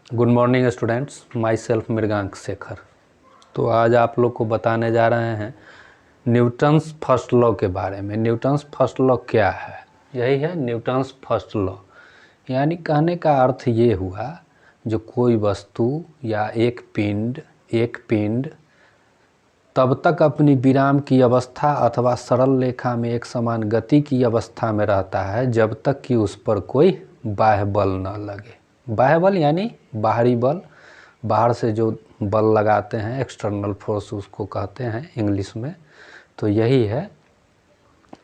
Good morning students, myself Mrigank Shekhar. तो आज आप लोग को बताने जा रहे हैं न्यूटन्स फर्स्ट लॉ के बारे में। न्यूटन्स फर्स्ट लॉ क्या है? यही है न्यूटन्स फर्स्ट लॉ। यानी कहने का अर्थ ये हुआ, जो कोई वस्तु या एक पिंड तब तक अपनी विराम की अवस्था अथवा सरल रेखा में एक समान गति की अवस्था में रहता है जब तक कि उस पर कोई बाह्य बल न लगे। बाह्य बल यानी बाहरी बल, बाहर से जो बल लगाते हैं, एक्सटर्नल फोर्स उसको कहते हैं इंग्लिश में। तो यही है,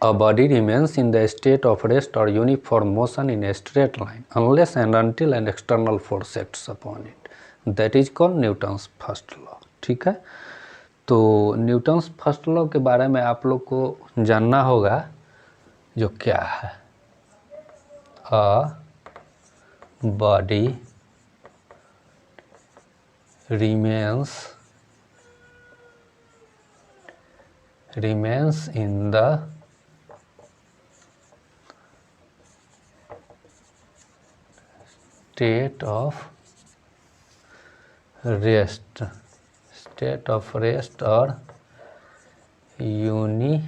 a body remains in the state of rest और uniform motion in a straight line unless and until an external force acts upon it, that is called Newton's first law. ठीक है, तो न्यूटन्स फर्स्ट लॉ के बारे में आप लोग को जानना होगा, जो क्या है, a body remains in the state of rest or uniform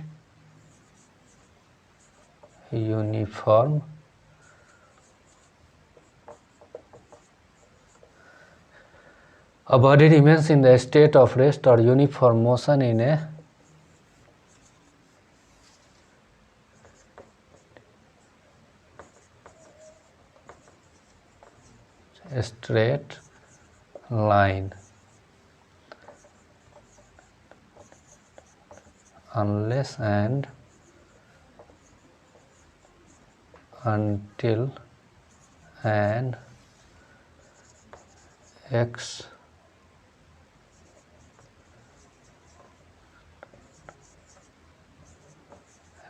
a body remains in the state of rest or uniform motion in a straight line unless and until an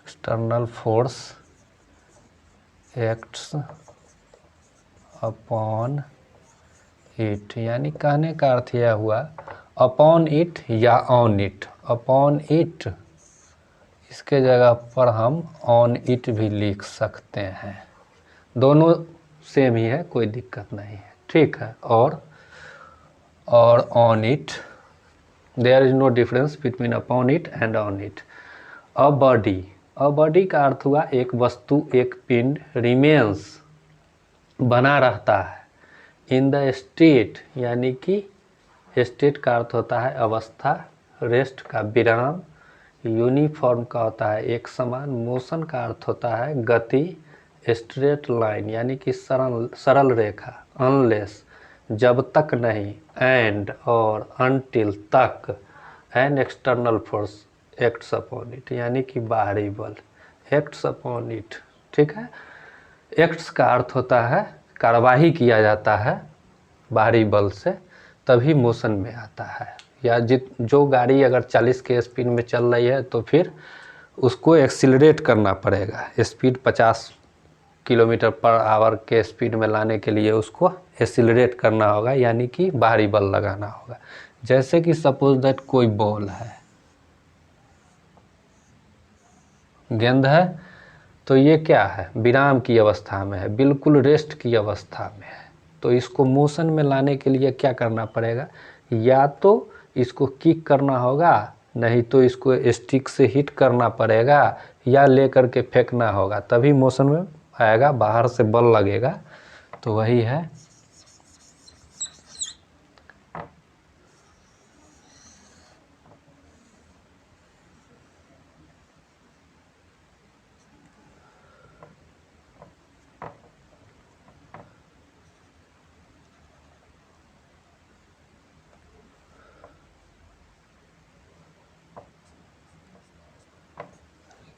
external force acts upon it। यानी कहने का अर्थ यह हुआ, upon it या on it. Upon it इसके जगह पर हम ऑन इट भी लिख सकते हैं, दोनों सेम ही है, कोई दिक्कत नहीं है। ठीक है, और on it, there is no difference between upon it and on it. A body का अर्थ हुआ एक वस्तु, एक पिंड, रिमेन्स बना रहता है, इन द स्टेट यानी कि स्टेट का अर्थ होता है अवस्था, रेस्ट का विराम, यूनिफॉर्म का होता है एक समान, मोशन का अर्थ होता है गति, स्ट्रेट लाइन यानी कि सरल रेखा, अनलेस जब तक नहीं, एंड और अनटिल तक, N external force acts upon it यानी कि बाहरी बल एक्ट्स अपॉन इट। ठीक है, एक्ट्स का अर्थ होता है कार्यवाही किया जाता है बाहरी बल से, तभी मोशन में आता है। या जो गाड़ी अगर 40 के स्पीड में चल रही है तो फिर उसको एक्सीलरेट करना पड़ेगा, स्पीड 50 किलोमीटर पर आवर के स्पीड में लाने के लिए उसको एक्सीलरेट करना होगा, यानी कि बाहरी बल लगाना होगा। जैसे कि सपोज दैट कोई बॉल है, गेंद है, तो ये क्या है, विराम की अवस्था में है, बिल्कुल रेस्ट की अवस्था में है। तो इसको मोशन में लाने के लिए क्या करना पड़ेगा, या तो इसको किक करना होगा, नहीं तो इसको स्टिक से हिट करना पड़ेगा, या लेकर के फेंकना होगा, तभी मोशन में आएगा, बाहर से बल लगेगा। तो वही है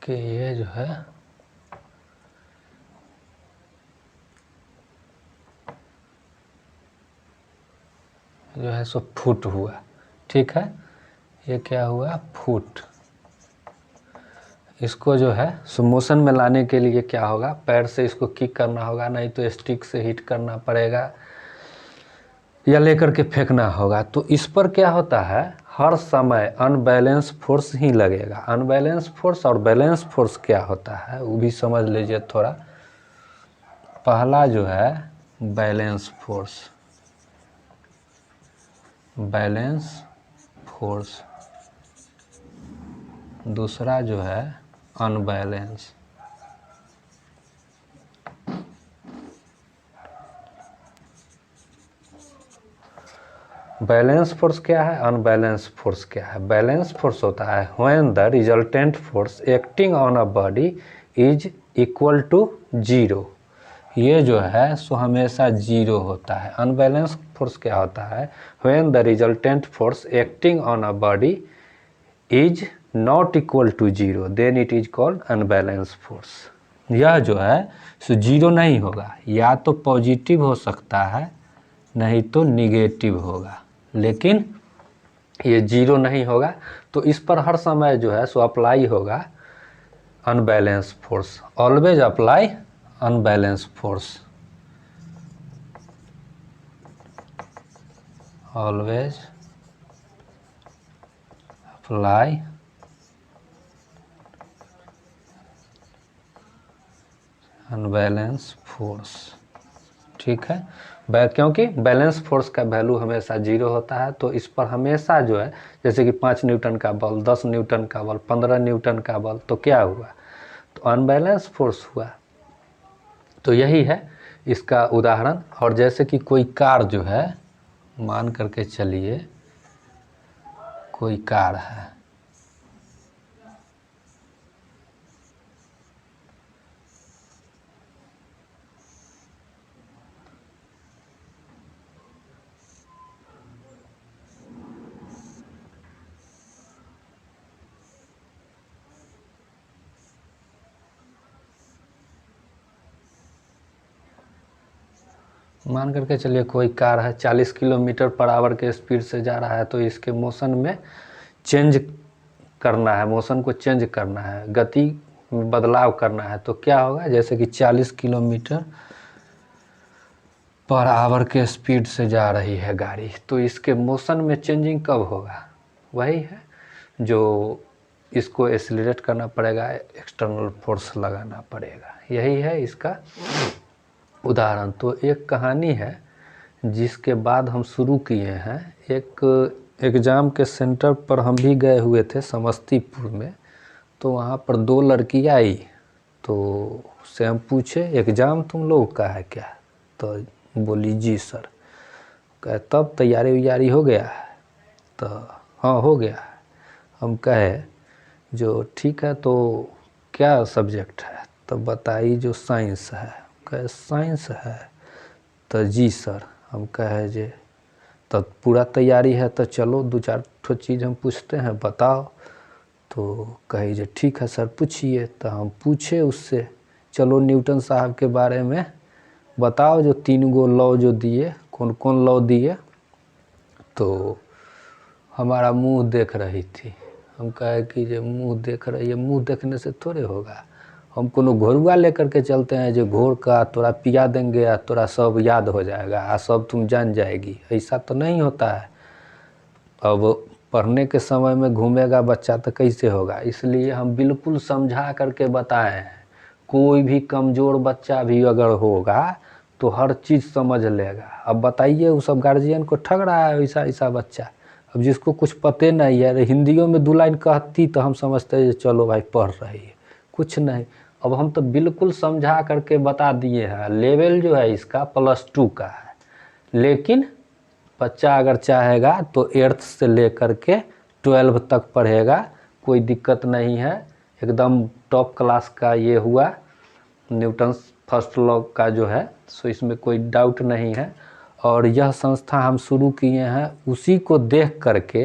कि ये जो है सो फुट हुआ। ठीक है, ये क्या हुआ, फुट। इसको जो है सो मोशन में लाने के लिए क्या होगा, पैर से इसको किक करना होगा, नहीं तो स्टिक से हिट करना पड़ेगा, या लेकर के फेंकना होगा। तो इस पर क्या होता है, हर समय अनबैलेंस फोर्स ही लगेगा। अनबैलेंस फोर्स और बैलेंस फोर्स क्या होता है वो भी समझ लीजिए थोड़ा। पहला जो है बैलेंस फोर्स, बैलेंस फोर्स, दूसरा जो है अनबैलेंस। बैलेंस फोर्स क्या है, अनबैलेंस फोर्स क्या है? बैलेंस फोर्स होता है when the resultant force acting on a body is equal to zero. ये जो है सो हमेशा जीरो होता है। अनबैलेंस फोर्स क्या होता है, when the resultant force acting on a body is not equal to zero, then it is called unbalance force. यह जो है सो जीरो नहीं होगा, या तो पॉजिटिव हो सकता है नहीं तो निगेटिव होगा, लेकिन ये जीरो नहीं होगा। तो इस पर हर समय जो है सो अप्लाई होगा unbalance force. Always apply unbalance force, always apply unbalance force. ठीक है, क्योंकि बैलेंस फोर्स का वैल्यू हमेशा जीरो होता है, तो इस पर हमेशा जो है, जैसे कि 5 न्यूटन का बल, 10 न्यूटन का बल, 15 न्यूटन का बल, तो क्या हुआ, तो अनबैलेंस फोर्स हुआ। तो यही है इसका उदाहरण। और जैसे कि कोई कार जो है, मान करके चलिए कोई कार है, मान करके चलिए कोई कार है, 40 किलोमीटर पर आवर के स्पीड से जा रहा है, तो इसके मोशन में चेंज करना है, मोशन को चेंज करना है, गति में बदलाव करना है। तो क्या होगा, जैसे कि 40 किलोमीटर पर आवर के स्पीड से जा रही है गाड़ी, तो इसके मोशन में चेंजिंग कब होगा, वही है जो इसको एक्सीलरेट करना पड़ेगा, एक्सटर्नल फोर्स लगाना पड़ेगा। यही है इसका उदाहरण। तो एक कहानी है जिसके बाद हम शुरू किए हैं। एक एग्ज़ाम के सेंटर पर हम भी गए हुए थे समस्तीपुर में, तो वहाँ पर 2 लड़की आई, तो उससे हम पूछे एग्ज़ाम तुम लोग का है क्या, तो बोली जी सर। कहे तब तैयारी वैयारी हो गया है, तो हाँ हो गया है। हम कहे जो ठीक है तो क्या सब्जेक्ट है, तो बताई जो साइंस है। कहे साइंस है, तो जी सर। हम कहे जे तो पूरा तैयारी है, तो चलो 2-4 ठो चीज़ हम पूछते हैं, बताओ। तो कही जे ठीक है सर पूछिए। तो हम पूछे उससे, चलो न्यूटन साहब के बारे में बताओ, जो 3 गो लॉ जो दिए, कौन कौन लॉ दिए। तो हमारा मुंह देख रही थी। हम कहे कि जो मुंह देख रही है, मुंह देखने से थोड़े होगा, हम कोनो घोरुआ लेकर के चलते हैं, जो घोर का तोरा पिया देंगे आ तोरा सब याद हो जाएगा आ सब तुम जान जाएगी, ऐसा तो नहीं होता है। अब पढ़ने के समय में घूमेगा बच्चा तो कैसे होगा, इसलिए हम बिल्कुल समझा करके बताए हैं। कोई भी कमज़ोर बच्चा भी अगर होगा तो हर चीज़ समझ लेगा। अब बताइए वो सब गार्जियन को ठग रहा है ऐसा ऐसा बच्चा, अब जिसको कुछ पते नहीं है, हिंदियों में 2 लाइन कहती तो हम समझते हैं चलो भाई पढ़ रही है, कुछ नहीं। अब हम तो बिल्कुल समझा करके बता दिए हैं। लेवल जो है इसका +2 का है, लेकिन बच्चा अगर चाहेगा तो 8th से लेकर के 12 तक पढ़ेगा, कोई दिक्कत नहीं है। एकदम टॉप क्लास का ये हुआ न्यूटन्स फर्स्ट लॉ का जो है, सो इसमें कोई डाउट नहीं है। और यह संस्था हम शुरू किए हैं, उसी को देख करके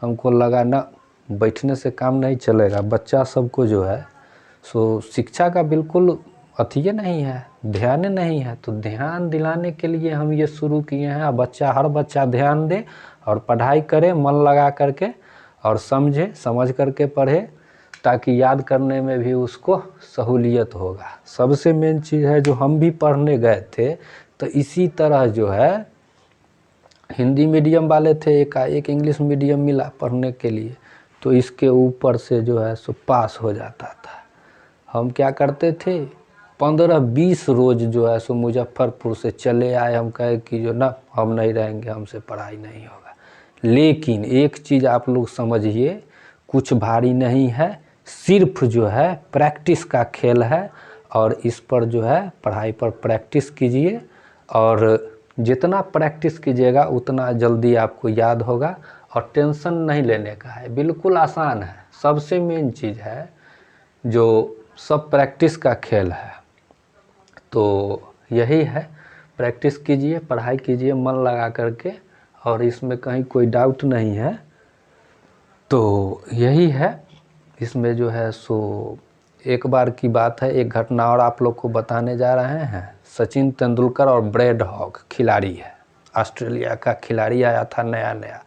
हमको लगा ना बैठने से काम नहीं चलेगा, बच्चा सबको जो है सो शिक्षा का बिल्कुल अथिये नहीं है, ध्यान नहीं है। तो ध्यान दिलाने के लिए हम ये शुरू किए हैं। हर बच्चा ध्यान दे और पढ़ाई करे मन लगा करके, और समझे, समझ करके पढ़े, ताकि याद करने में भी उसको सहूलियत होगा। सबसे मेन चीज़ है, जो हम भी पढ़ने गए थे तो इसी तरह जो है हिंदी मीडियम वाले थे, एक इंग्लिश मीडियम मिला पढ़ने के लिए, तो इसके ऊपर से जो है सो पास हो जाता था। हम क्या करते थे, 15-20 रोज जो है सो मुजफ्फरपुर से चले आए। हम कहे कि जो ना हम नहीं रहेंगे, हमसे पढ़ाई नहीं होगा, लेकिन एक चीज़ आप लोग समझिए, कुछ भारी नहीं है, सिर्फ जो है प्रैक्टिस का खेल है। और इस पर जो है पढ़ाई पर प्रैक्टिस कीजिए, और जितना प्रैक्टिस कीजिएगा उतना जल्दी आपको याद होगा। और टेंशन नहीं लेने का है, बिल्कुल आसान है। सबसे मेन चीज़ है जो सब प्रैक्टिस का खेल है, तो यही है, प्रैक्टिस कीजिए, पढ़ाई कीजिए मन लगा करके, और इसमें कहीं कोई डाउट नहीं है। तो यही है, इसमें जो है सो एक बार की बात है, एक घटना और आप लोग को बताने जा रहे हैं। सचिन तेंदुलकर और ब्रेड हॉग खिलाड़ी है, ऑस्ट्रेलिया का खिलाड़ी आया था नया नया।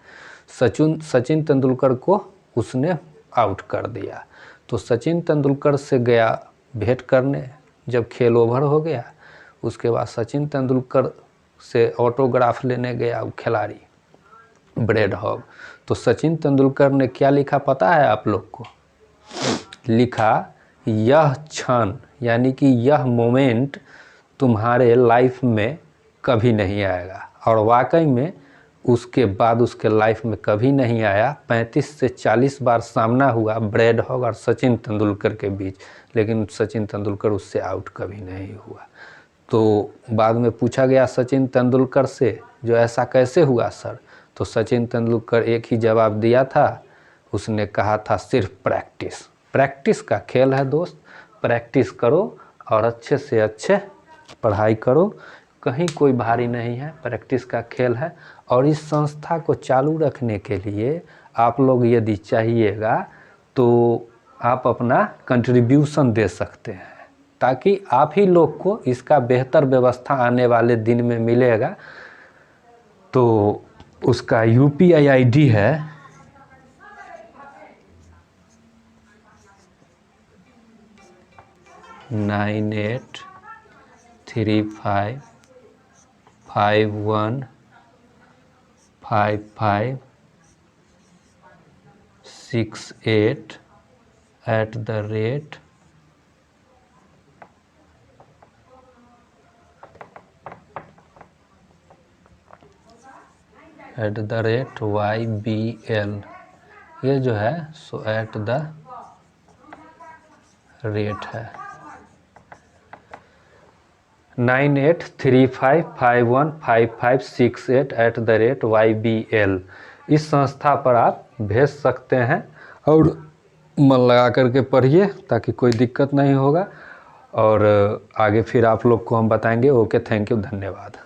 सचिन तेंदुलकर को उसने आउट कर दिया, तो सचिन तेंदुलकर से गया भेंट करने। जब खेल ओवर हो गया, उसके बाद सचिन तेंदुलकर से ऑटोग्राफ लेने गया वो खिलाड़ी ब्रेड हॉग। तो सचिन तेंदुलकर ने क्या लिखा पता है आप लोग को? लिखा, यह क्षण यानी कि यह मोमेंट तुम्हारे लाइफ में कभी नहीं आएगा। और वाकई में उसके बाद उसके लाइफ में कभी नहीं आया। 35 से 40 बार सामना हुआ ब्रेड हॉग और सचिन तेंदुलकर के बीच, लेकिन सचिन तेंदुलकर उससे आउट कभी नहीं हुआ। तो बाद में पूछा गया सचिन तेंदुलकर से, जो ऐसा कैसे हुआ सर? तो सचिन तेंदुलकर एक ही जवाब दिया था, उसने कहा था सिर्फ प्रैक्टिस। प्रैक्टिस का खेल है दोस्त, प्रैक्टिस करो और अच्छे से अच्छे पढ़ाई करो, कहीं कोई भारी नहीं है, प्रैक्टिस का खेल है। और इस संस्था को चालू रखने के लिए आप लोग यदि चाहिएगा तो आप अपना कंट्रीब्यूशन दे सकते हैं, ताकि आप ही लोग को इसका बेहतर व्यवस्था आने वाले दिन में मिलेगा। तो उसका UPI ID है 9835155568 @YBL। ये जो है सो @ है 9835155568 @YBL। इस संस्था पर आप भेज सकते हैं, और मन लगा करके पढ़िए ताकि कोई दिक्कत नहीं होगा। और आगे फिर आप लोग को हम बताएंगे। ओके, थैंक यू, धन्यवाद।